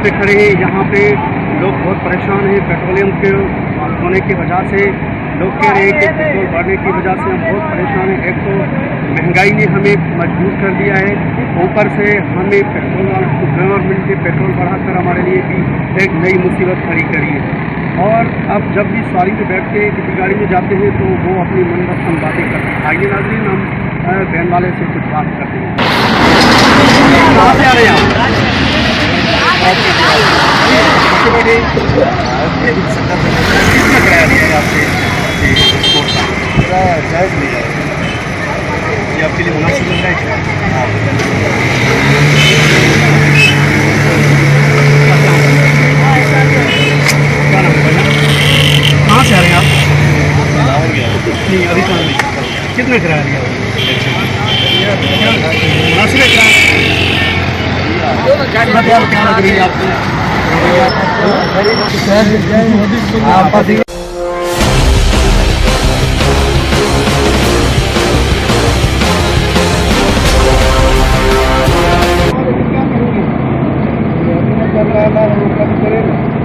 पे खड़े हैं। यहाँ पे लोग बहुत परेशान हैं पेट्रोलियम के होने की वजह से। लोग कह रहे हैं कि पेट्रोल बढ़ने की वजह से हम बहुत परेशान हैं। एक तो महंगाई ने हमें मजबूर कर दिया है, ऊपर से हमें गवर्नमेंट ने पेट्रोल बढ़ाकर हमारे लिए भी एक नई मुसीबत खड़ी करी है। और अब जब भी सवारी में बैठ के किसी गाड़ी में जाते हैं तो वो अपनी मनपसंद बातें करते हैं। आइए नाज़रीन, हम बहन वाले से कुछ बात करते हैं। कहाँ से आ रहे हैं आप? कितना किराया लिया है आपसे ट्रांसपोर्ट का? जायज़ नहीं है ये आपके लिए मुनासिब लग रहा है? क्या नाम है भैया? कहाँ से आ रहे हैं आप? नहीं, अभी कहाँ नहीं। कितना किराया लिया मुनासिब है किराया? क्या लग रही है आपको?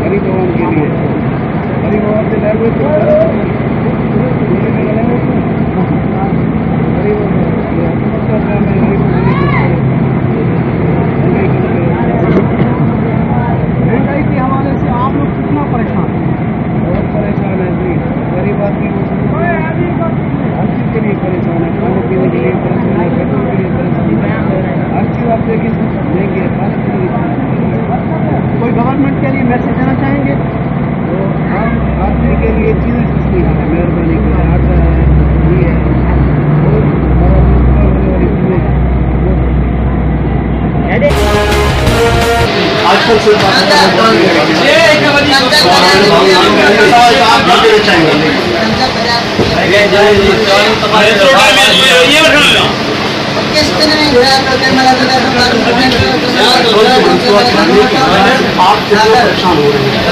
गरीब लोगों के लिए गरीब लोगों से महंगाई के हवाले से आप लोग कितना परेशान हैं? बहुत परेशान है जी। गरीब आदमी हर चीज़ के लिए परेशान है, खाने पीने के लिए परेशान है, पेट्रोल के लिए परेशान है, हर चीज़ आप देखिए महंगी है, खाने के लिए। कोई गवर्नमेंट के लिए मैसेज देना चाहेंगे? तो आम आदमी के लिए चीज़ें सस्ती है, मेहरबानी करें, आटा है, घी है, और होने वाली चीज़ें आजकल से आप परेशान हो रहे हैं।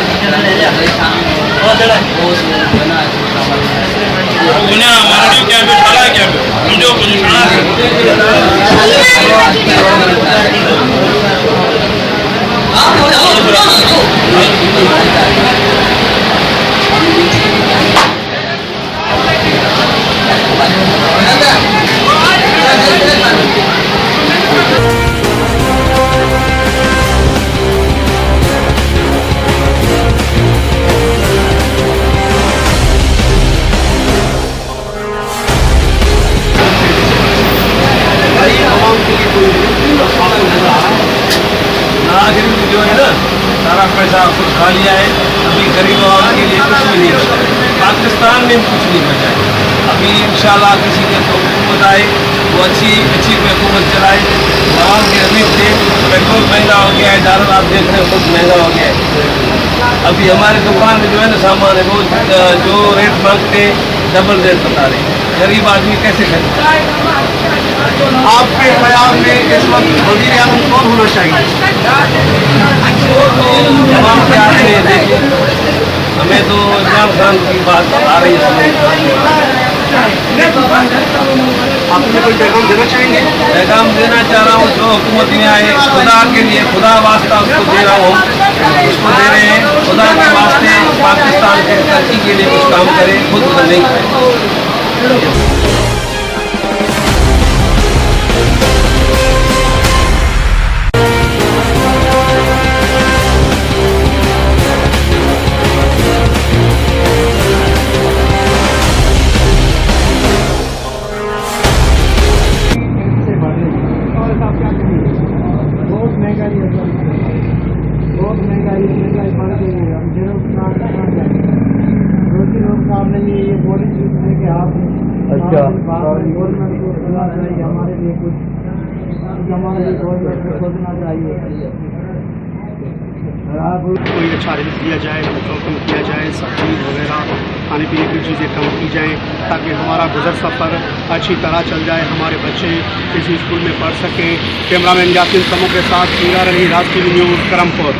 जो है ना सारा पैसा आपको खा लिया है। अभी गरीब आवाम के लिए कुछ भी नहीं बचा है, पाकिस्तान में कुछ नहीं बचा है। अभी इंशाल्लाह किसी के तो हुकूमत आए, वो अच्छी हुकूमत चलाए। आवाम के अमीर थे, पेट्रोल महंगा हो गया है, दारू आप देख रहे हो खुद महंगा हो गया है। अभी हमारे दुकान में जो है ना सामान है वो जो रेट मांगते डबल रेट बता रहे हैं। गरीब आदमी कैसे खरीदता है? आपके ख्याल में इस वक्त वज़ीर आज़म कौन होना चाहिए? जवाब क्या है देखिए, हमें तो इमरान खान की बात आ रही है। आपने कोई पैगाम देना चाहेंगे? पैगाम देना चाह रहा हूँ, जो हुकूमत में आए खुदा के लिए, खुदा वास्ता उसको दे रहा हूँ, उसको दे रहे हैं। खुदा के वास्ते पाकिस्तान के तरक्की के लिए कुछ काम करें, खुद नहीं करें। बहुत महंगाई है, बहुत महंगाई है, महंगाई बढ़ गई है। हम बेरोजगार कहाँ जाए? रोजी रोजगार नहीं है, ये बोली चीज है कि आप गवर्नमेंट को सोचना चाहिए हमारे लिए कुछ, हमारे लिए गवर्नमेंट को सोचना चाहिए। कोई अच्छा रिलीफ दिया जाए, पेट्रोल कम किया जाए, सब्जी वगैरह खाने पीने की चीज़ें कम की जाएँ, ताकि हमारा गुजर सफ़र अच्छी तरह चल जाए, हमारे बच्चे किसी स्कूल में पढ़ सकें। कैमरामैन यासिन समूह के साथ हीरा रही, राष्ट्रीय न्यूज़ करमपुर।